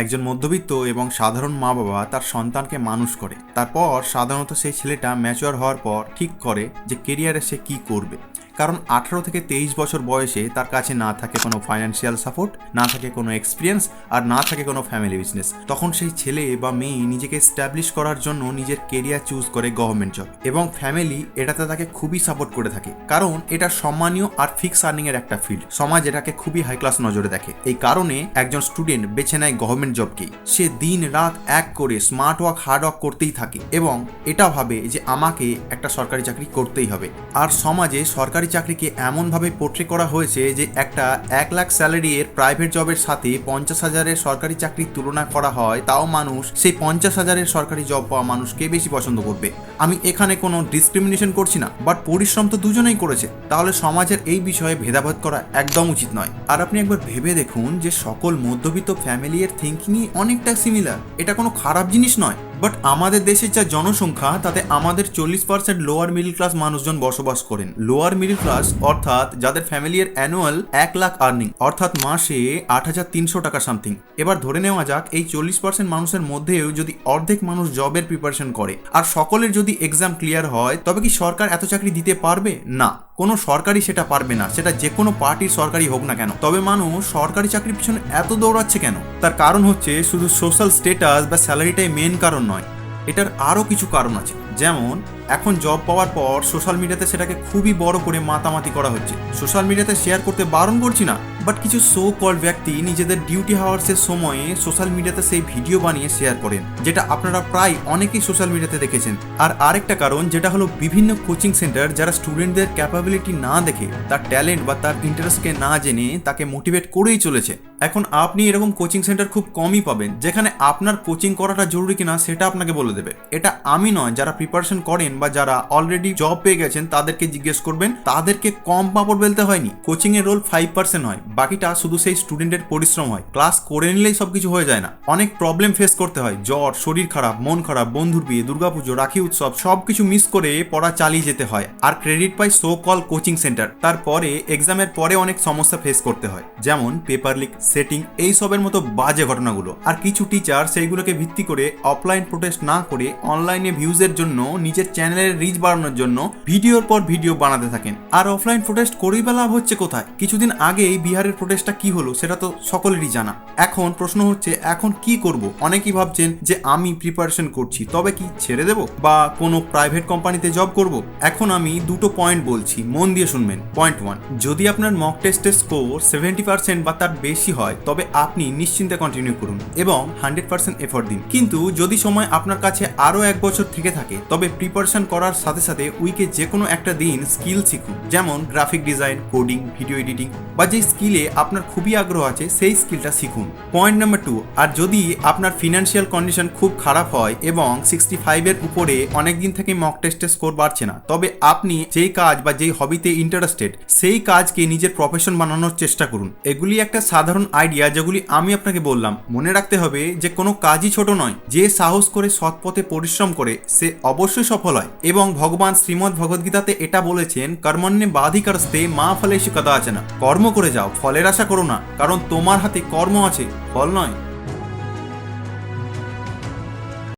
একজন মধ্যবিত্ত এবং সাধারণ মা বাবা তার সন্তানকে মানুষ করে। তারপর সাধারণত সেই ছেলেটা ম্যাচিওর হওয়ার পর ঠিক করে যে কেরিয়ারে সে কী করবে। কারণ 18 থেকে 23 বছর বয়সে তার কাছে না থাকে কোনো ফাইন্যান্সিয়াল সাপোর্ট, না থাকে কোনো এক্সপিরিয়েন্স, আর না থাকে কোনো ফ্যামিলি বিজনেস। তখন সেই ছেলে বা মেয়ে নিজেকে এস্টাবলিশ করার জন্য নিজের কেরিয়ার চুজ করে গভর্নমেন্ট জব, এবং ফ্যামিলি এটাতে তাকে খুবই সাপোর্ট করে থাকে। কারণ এটা সম্মানীয় আর ফিক্স আর্নিং এর একটা ফিল্ড। সমাজ এটাকে খুবই হাই ক্লাস নজরে দেখে। এই কারণে একজন স্টুডেন্ট বেছে নেয় গভর্নমেন্ট জবকে। সে দিন রাত এক করে স্মার্ট ওয়ার্ক, হার্ড ওয়ার্ক করতেই থাকে এবং এটা ভাবে যে আমাকে একটা সরকারি চাকরি করতেই হবে। আর সমাজে সরকারি চাকরিকে এমনভাবে পোর্ট্রে করা হয়েছে যে একটা 1 লাখ স্যালারি এর প্রাইভেট জবের সাথে 50,000-এর সরকারি চাকরির তুলনা করা হয়, তাও মানুষ সেই 50,000-এর সরকারি জব পাওয়া মানুষকে বেশি পছন্দ করবে। আমি এখানে কোনো ডিসক্রিমিনেশন করছি না, বাট পরিশ্রম তো দুজনেই করেছে, তাহলে সমাজের এই বিষয়ে ভেদাভেদ করা একদম উচিত নয়। আর আপনি একবার ভেবে দেখুন যে সকল মধ্যবিত্ত ফ্যামিলি এর থিঙ্কিংই অনেকটা সিমিলার। এটা কোনো খারাপ জিনিস নয়, বাট আমাদের দেশের যা জনসংখ্যা তাতে আমাদের 40% লোয়ার মিডল ক্লাস মানুষজন বসবাস করেন। লোয়ার মিডল ক্লাস অর্থাৎ যাদের ফ্যামিলি এর অ্যানুয়াল 1 লাখ আর্নিং, অর্থাৎ মাসে 8,300 টাকা সামথিং। এবার ধরে নেওয়া যাক এই 40% মানুষের মধ্যেও যদি অর্ধেক মানুষ জবের প্রিপারেশন করে আর সকলের যদি এক্সাম ক্লিয়ার হয়, তবে কি সরকার এত চাকরি দিতে পারবে? না, কোনো সরকারি সেটা পারবে না, সেটা যে কোনো পার্টির সরকারি হোক না কেন। তবে মানুষ সরকারি চাকরির পিছনে এত দৌড়াচ্ছে কেন? তার কারণ হচ্ছে শুধু সোশ্যাল স্ট্যাটাস বা স্যালারিটাই মেন কারণ নয়, এটার আরও কিছু কারণ আছে। যেমন এখন জব পাওয়ার পর সোশ্যাল মিডিয়াতে সেটাকে খুবই বড় করে মাতামাতি করা হচ্ছে। সোশ্যাল মিডিয়াতে শেয়ার করতে বারণ করছি না, বাট কিছু সো কল্ড ব্যক্তি নিজেদের ডিউটি হাওয়ার্সের সময়ে সোশ্যাল মিডিয়াতে সেই ভিডিও বানিয়ে শেয়ার করেন, যেটা আপনারা প্রায় অনেকেই সোশ্যাল মিডিয়াতে দেখেছেন। আর আরেকটা কারণ যেটা হলো বিভিন্ন কোচিং সেন্টার যারা স্টুডেন্টদের ক্যাপাবিলিটি না দেখে, তার ট্যালেন্ট বা তার ইন্টারেস্টকে না জেনে তাকে মোটিভেট করেই চলেছে। এখন আপনি এরকম কোচিং সেন্টার খুব কমই পাবেন যেখানে আপনার কোচিং করাটা জরুরি কিনা সেটা আপনাকে বলে দেবে। এটা আমি নয়, যারা প্রিপারেশন করেন বা যারা অলরেডি জব পেয়ে গেছেন তাদেরকে জিজ্ঞেস করবেন। তাদেরকে কম পাপড় বেলতে হয়নি। কোচিং এর রোল 5% হয়, বাকিটা শুধু সেই স্টুডেন্টের পরিশ্রম হয়। ক্লাস করে নিলেই সবকিছু হয়ে যায় না, অনেক প্রবলেম ফেস করতে হয়। জ্বর, শরীর খারাপ, মন খারাপ, বন্ধুর বিয়ে, দুর্গাপুজো, রাখি উৎসব সবকিছু মিস করে পড়া চালিয়ে যেতে হয়। আর ক্রেডিট পাই সো কল কোচিং সেন্টার। তারপরে এক্সামের পরে অনেক সমস্যা ফেস করতে হয়, যেমন পেপার লিক, সেটিং, এই সবের মতো বাজে ঘটনাগুলো। আর কিছু টিচার সেইগুলোকে ভিত্তি করে অফলাইন প্রোটেস্ট না করে অনলাইনে ভিউজের জন্য, নিজের চ্যানেলের রিচ বাড়ানোর জন্য ভিডিওর পর ভিডিও বানাতে থাকেন। আর অফলাইন প্রোটেস্ট করেই বা লাভ হচ্ছে কোথায়? কিছুদিন আগে এই বিহারের প্রোটেস্টটা কি হলো সেটা তো সকলেরই জানা। এখন প্রশ্ন হচ্ছে এখন কি করব? অনেকেই ভাবছেন যে আমি প্রিপারেশন করছি, তবে কি ছেড়ে দেব বা কোনো প্রাইভেট কোম্পানিতে জব করব? এখন আমি দুটো পয়েন্ট বলছি, মন দিয়ে শুনবেন। পয়েন্ট 1, যদি আপনার মক টেস্টের স্কোর 70% বা তার বেশি হয় তবে আপনি নিশ্চিন্তে কন্টিনিউ করুন এবং 100% এফোর্ট দিন। কিন্তু যদি সময় আপনার কাছে আরো 1 বছর থেকে থাকে তবে প্রিপারেশন করার সাথে সাথে উইকে যে কোনো একটা দিন স্কিল শিখুন, যেমন graphic design, coding, video editing বা যে স্কিলে আপনার খুবই আগ্রহ আছে সেই স্কিলটা শিখুন। পয়েন্ট নাম্বার 2, আর যদি আপনার ফিনান্সিয়াল কন্ডিশন খুব খারাপ হয় এবং 65 এর উপরে অনেকদিন থেকে মক টেস্টের স্কোর বাড়ছে না, তবে আপনি যেই কাজ বা যেই হবিতে ইন্টারেস্টেড সেই কাজকে নিজের প্রফেশন বানানোর চেষ্টা করুন। এগুলি একটা সাধারণ আইডিয়া যেগুলি আমি আপনাকে বললাম। মনে রাখতে হবে যে কোনো কাজই ছোট নয়। যে সাহস করে সৎ পথে পরিশ্রম করে সে অবশ্যই সফল হয়। এবং ভগবান শ্রীমদ্ ভগবদ্গীতাতে এটা বলেছেন, কর্মণ্যে বাধিকারস্তে মা ফলেষু কদাচন। কর্ম করে যাও, ফলের আশা করো না, কারণ তোমার হাতে কর্ম আছে, ফল নয়।